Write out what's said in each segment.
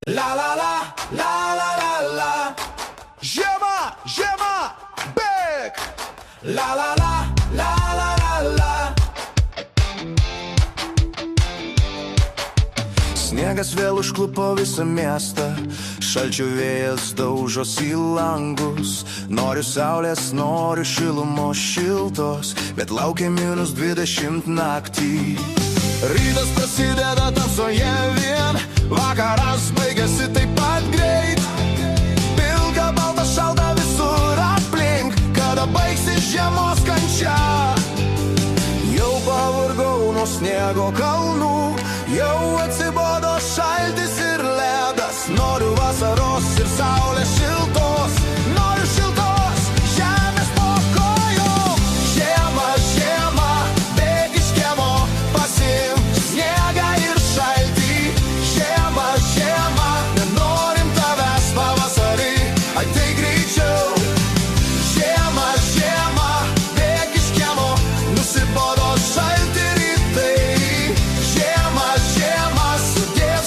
La la la, la la la la. Žiema, bėk. La la la, la la la la. Sniegas vėl užklupo visą miestą, šalčio vėjas daužos į langus. Noriu saulės, noriu šilumos šiltos, bet laukia -20 naktį. Rytas prasideda tamsoje vien, vakaras baigėsi taip pat greit. Pilka, balta, šalta visur aplink, kada baigsis žiemos kančia. Jau pavargau nuo sniego kalnų, jau atsibodo šaltis ir ledas. Noriu vasaros ir saulės šiltos, noriu šiltos žemės po kojom. Žiema, žiema, bėk iš kiemo, pasiimk sniegą ir šaltį. Žiema, žiema, nenorim tavęs pavasarį, ateik greičiau. Žiema, žiema, bėk iš kiemo, nusibodo šalti rytai. Žiema, žiema,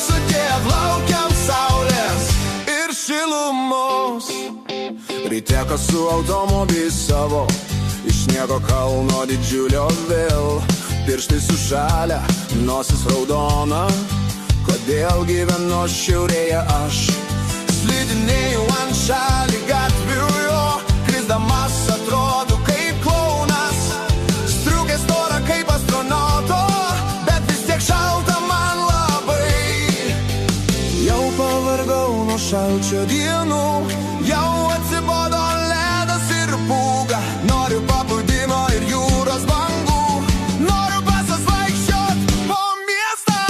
sudėv, laukiam saulės ir šilumos. Ryte kasu automobilį savo, iš sniego kalno didžiulio vėl. Pirštai sušalę, nosis raudona, kodėl gyvenu šiaurėje aš. Slidinėjau ant šaligatvių jo, krisdamas atrodo kaip klounas. Striukė stora kaip astronauto, bet vis tiek šalta man labai. Jau pavargau nuo šalčio dienų, jau atsibodo ledas ir pūga. Noriu paplūdimo ir jūros bangų, noriu basas vaikščiot po miestą.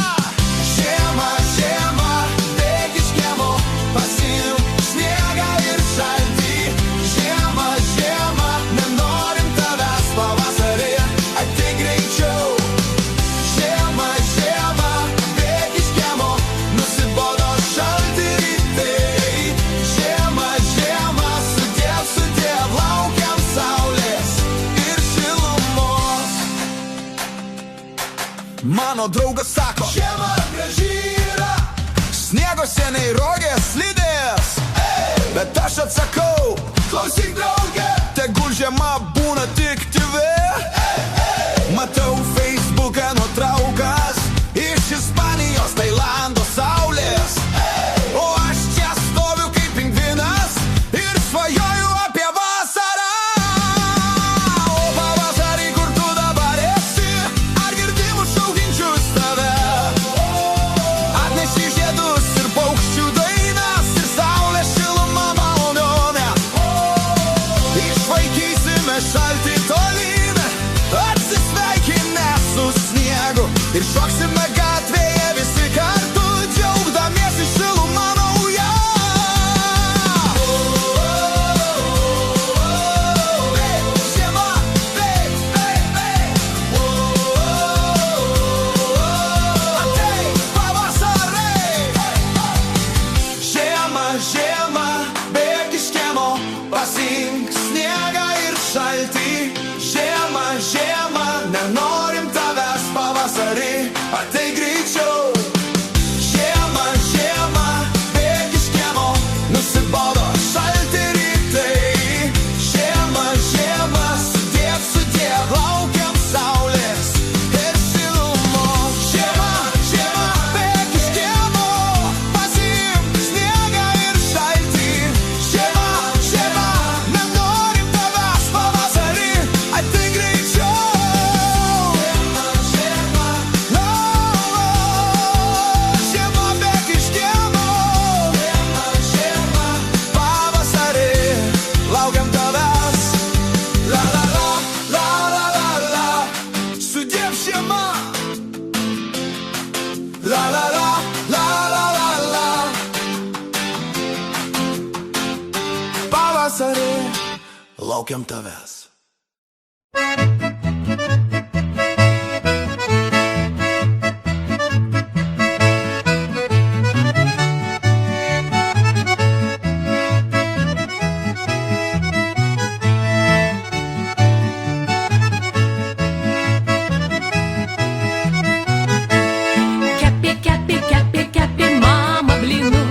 Žiema, žiema, bėk iš kiemo, pasiimk sniegą ir šaltį. Žiema, žiema, nenorim tavęs pavasarį, ateik greičiau. Žiema, žiema, bėk iš kiemo, nusibodo šalti rytai. Žiema, žiema, sudėv, laukiam saulės ir šilumos. Mano draugas sako, žiema graži yra, sniego seniai rogės slidės. Bet aš atsakau, klausyk drauge, tegul žiema būna tik TV. Matau Facebook'e nuotraukas iš Ispanijos, Tailando saulės. O aš čia stoviu kaip pingvinas ir svajoju apie vasarą. O pavasarį, kur tu dabar esi, ar girdimu šaukiančius tave? Atneši žiedus ir paukščių dainas ir saulės šilumą malonę. Išvaikysime šaltį tolyn, atsisveikinę su sniegu, ir šoksime gatvėje visi kartu, džiaugdamiesi šilumą naują. Žiema, bėk, bėk, bėk. Ateik pavasarį. Žiema, žiema, bėk iš kiemo, pasiimk sniegą ir šaltį. Žiema, žiema, nenorim tavęs pavasarį, ateik greičiau. Žiema, žiema, bėk iš kiemo, nusibodo šalti rytai. Žiema, žiema, sudėv, laukiam saulės ir šilumos. Žiema, žiema, bėk iš kiemo, pasiimk sniegą ir šaltį. Žiema, žiema, nenorim tavęs pavasarį, ateik greičiau. Žiema, žiema, žiema, bėk iš kiemo. Žiema, žiema, pavasarį, laukiam tavęs. La la la, la la la la, sudėv žiema. La la la, la la la la, pavasarį, laukiam tavęs. Kepi, kepi, kepi, kepi, mama blynų.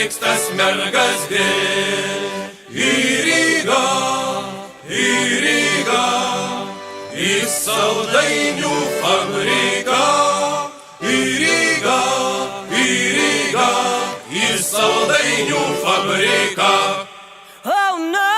reikstas mergazdė. Į Rygą, į saldainių fabriką. Į Rygą, į saldainių fabriką. Oh no!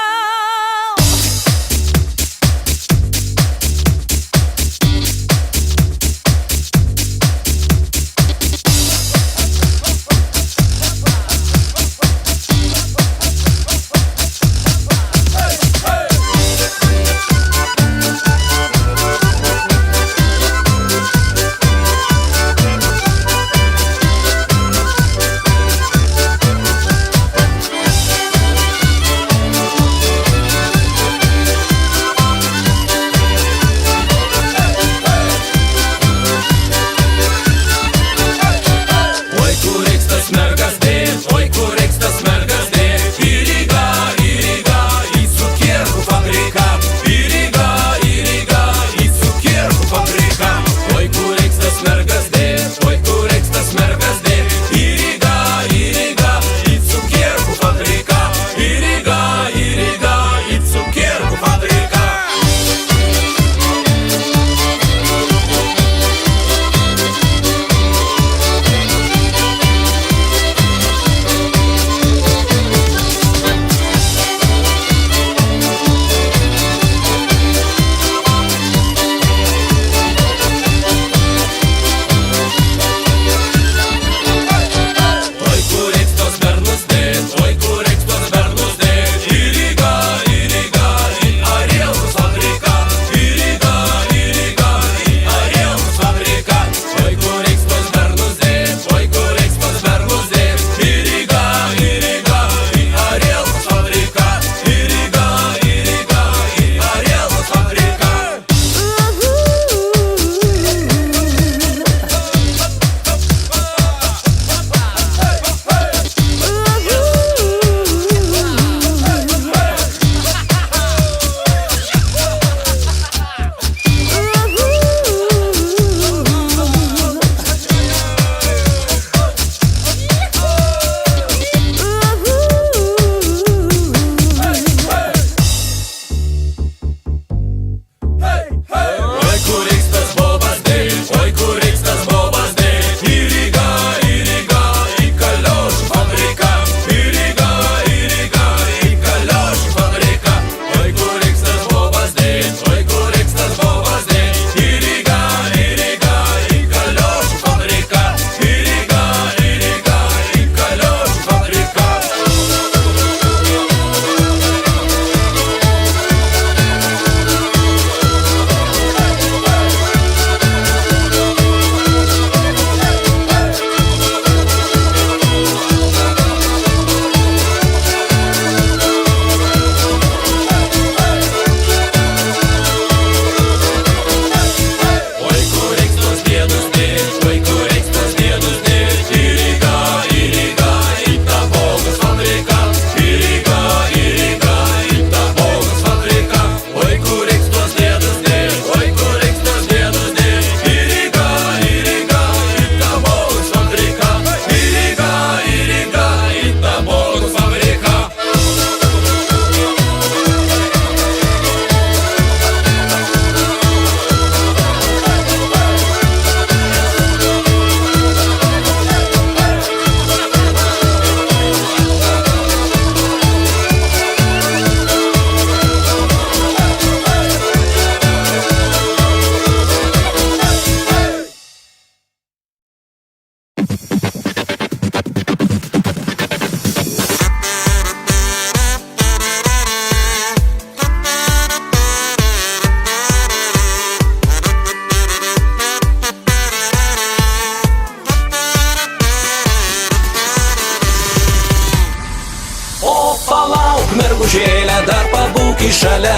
mergužėlė, dar pabūk į šalia.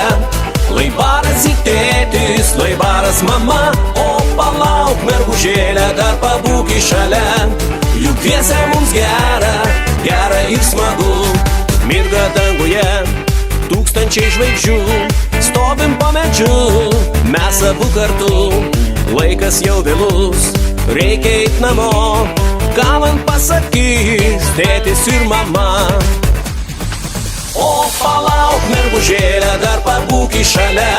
Laivaras į tėtis, laivaras mama. O palauk, mergužėlė, dar pabūk į šalia. Juk dviese mums gera, gera ir smagu. Mirga danguje tūkstančiai žvaigždžių. Stovim po medžiu, mes abu kartu. Laikas jau vėlus, reikia eit namo. ką man pasakys tėtis ir mama. O palauk, mergužėlė, dar pabūk į šalia,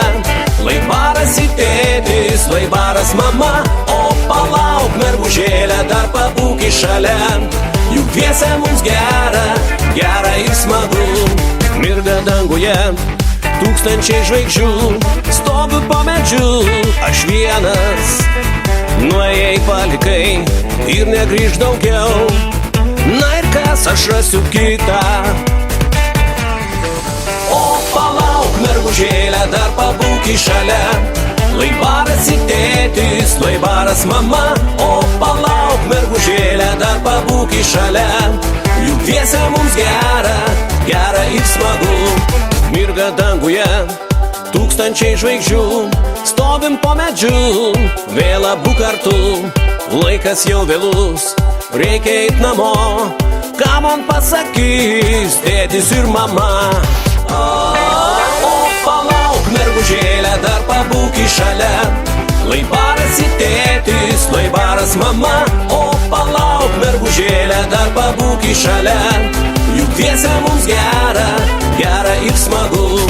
lai baras į tėtis, lai baras mama. O palauk, mergužėlė, dar pabūk į šalia, juk dviese mums gera, gera ir smagu. Mirga danguje tūkstančiai žvaigždžių, stoviu po medžiu, aš vienas. Nuėjai, palikai ir negrįž daugiau, na ir kas, aš rasiu kitą. O palauk, mergužėlė, dar pabūk į šalia, lai baras į tėtis, lai baras mama. O palauk, mergužėlė, dar pabūk į šalia, juk dviese mums gera, gera ir smagu. Mirga danguje tūkstančiai žvaigždžių, stovim po medžiu, vėl abu kartu. Laikas jau vėlus, reikia eit namo, ką man pasakys tėtis ir mama. O palauk, mergužėlė, dar pabūk į šalia, lai baras į tėtis, lai baras mama. O palauk, mergužėlė, dar pabūk į šalia, juk dviese mums gera, gera ir smagu.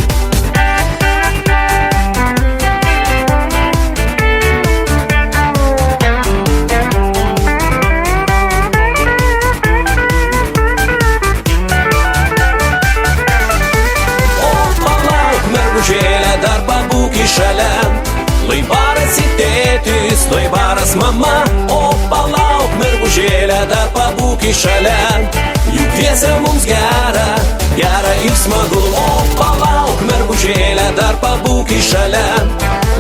Dar pabūk į šalia, lai baras į tėtis, lai baras mama. O palauk, mergužėlė, dar pabūk į šalia, juk dviese mums gera, gera ir smagu. O palauk, mergužėlė, dar pabūk į šalia,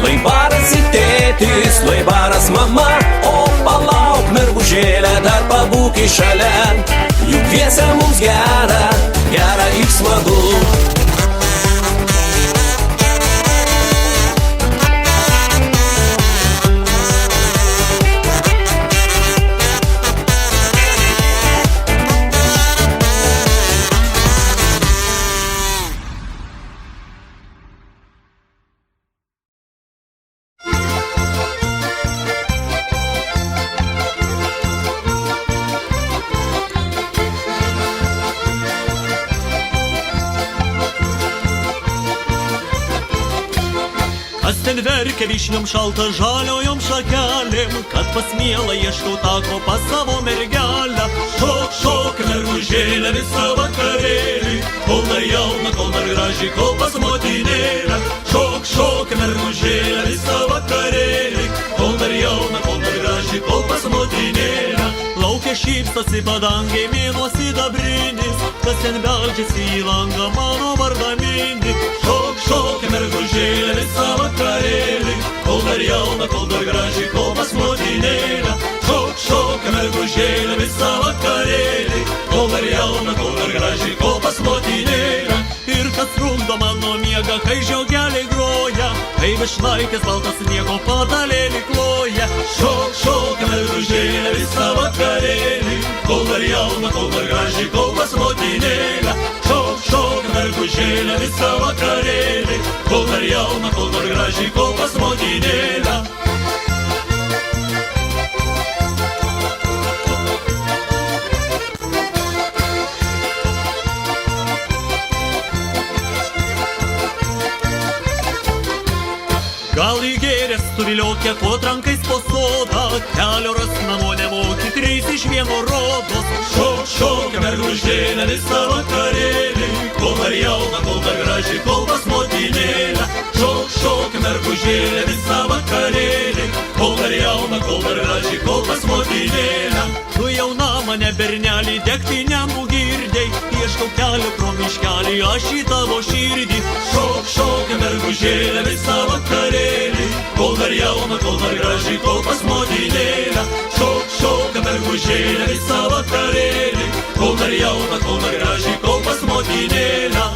lai baras į tėtis, lai baras mama. O palauk, mergužėlė, dar pabūk į šalia, juk dviese mums gera, gera ir smagu. Kas ten verkia vyšniom šalta žaliojom šakelėm, kad pas mielą ieškau tako pas savo mergelę. Šok, šok, mergužėlė, visą vakarėlį, kol dar jauna, kol dar graži, kol pas motinėlę. Šok, šok, mergužėlė, visą vakarėlį, kol dar jauna, kol dar graži, kol pas motinėlę. Laukia šypsosi padangiai mėnuo sidabrinis, kas ten beldžiasi į langą mano vardą mini. Šok, šok, mergužėlė, visą vakarėlį, kol dar jauna, kol dar graži, kol pas motinėlę. Šok, šok, mergužėlė, visą vakarėlį, kol dar jauna, kol dar graži, kol pas motinėlę. Ir kas trukdo mano miegą, kai žiogeliai groja, kai višnaitės baltas sniego padalėlį kloja. Šok, šok, mergužėlė, visą vakarėlį, kol dar jauna, kol dar graži, kol pas motinėlę. Šok, šok, mergužėlė, visą vakarėlį, kol dar jauna, kol dar graži, kol pas motinėlę. Gal įgėręs tu viliokė kotrankais po sodą, kelio ras namo nemoki, trys iš vieno rodos. Šok, šok, mergužėlė, visą vakarėlį, kol dar jauna, kol dar graži, kol pas motinėlę. Šok, šok, mergužėlė, visą vakarėlį, kol dar jauna, kol dar graži, kol pas motinėlę. Tu jauna mane bernelį, degtiniam bugirdei, ieškau kelio pro miškelį, aš į tavo širdį. Šok, šok, mergužėlė, visą vakarėlį, kol dar jauna, kol dar graži, kol pas motinėlę. Šok, šok, mergužėlė, visą vakarėlį, kol dar jauna, kol dar graži, kol pas motinėlę.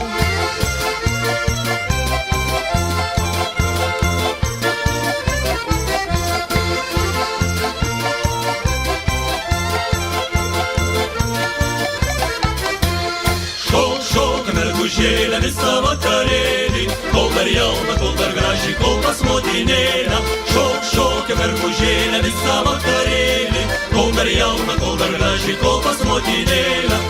Mergužėlė, visą vakarėlį, kol dar jauna, kol dar graži, kol pas motinėlę. Šok, šok, mergužėlė, visą vakarėlį, kol dar jauna, kol dar graži, kol pas motinėlę.